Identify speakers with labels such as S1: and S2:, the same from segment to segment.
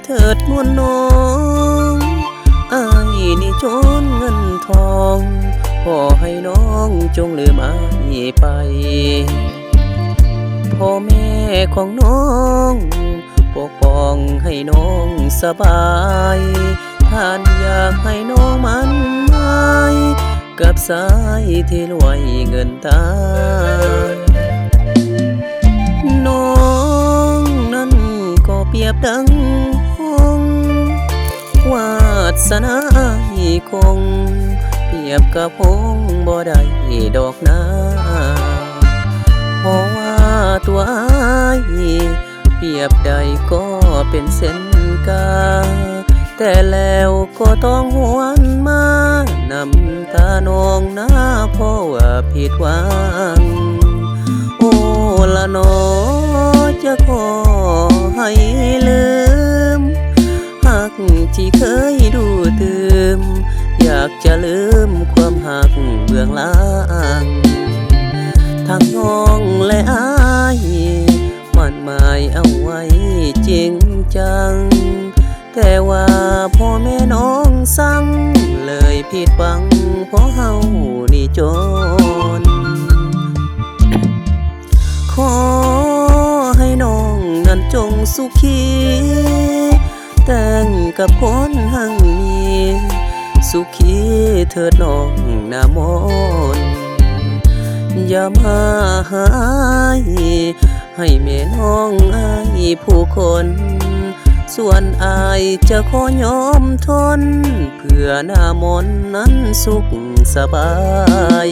S1: เถิดนวลน้องอายนี่จนเงินทองขอให้น้องจงลืมอายไปพ่อแม่ของน้องปกป้องให้น้องสบายท่านอยากให้น้องมันหมายกับสายที่รวยเงินตาน้องนั้นก็เปรียบดังหงส์วาสนาคงเปรียบกับหงส์บ่ได้ดอกนาเพราะว่าตัวอายเปรียบใดก็เป็นเส้นกาแต่แล้วก็ต้องหวนมานำตานองหน้าเพราะว่าผิดหวังโอ้ละน้อจะขอให้ลืมหักที่เคยดูตื่มอยากจะลืมความหักเบื้องหลังทั้งน้องและอายมันหมายเอาไว้จริงจังแต่ว่าพ่อแม่น้องสั่งเลยผิดหวังเพราะเฮานี่จนขอให้น้องนั้นจงสุขีแต่งกับคนหังมีสุขีเถิดน้องนามนอย่ามาหายให้แม่น้องอายผู้คนส่วนอายจะขอยอมทนเพื่อหน้ามนนั้นสุขสบาย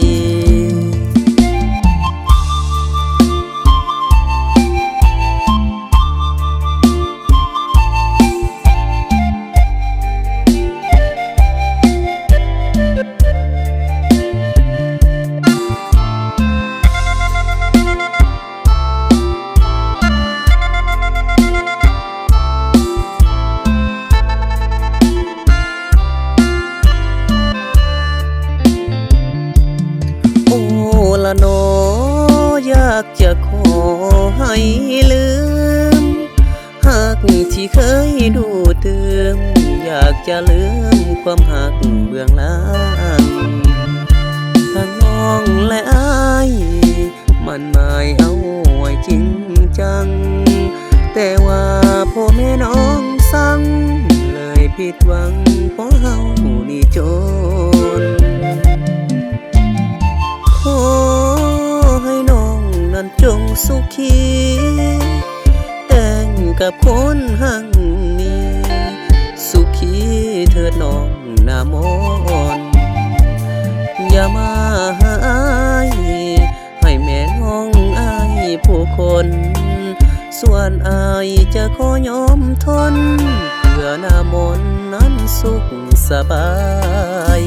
S1: น้ออยากจะขอให้ลืมหักที่เคยดูตื่มอยากจะลืมความหักเบื้องหลังทั้งน้องและอายมันหมายเอาไว้จริงจังแต่ว่าพ่อแม่น้องสั่งเลยผิดหวังเพราะเฮานี่จนขอให้น้องนั้นจงสุขีแต่งกับคนหังนี้สุขีเถิดน้องนามนอย่ามาหายให้แม่น้องอายผู้คนส่วนอายจะขอยอมทนเพื่อนามนนั้นสุขสบาย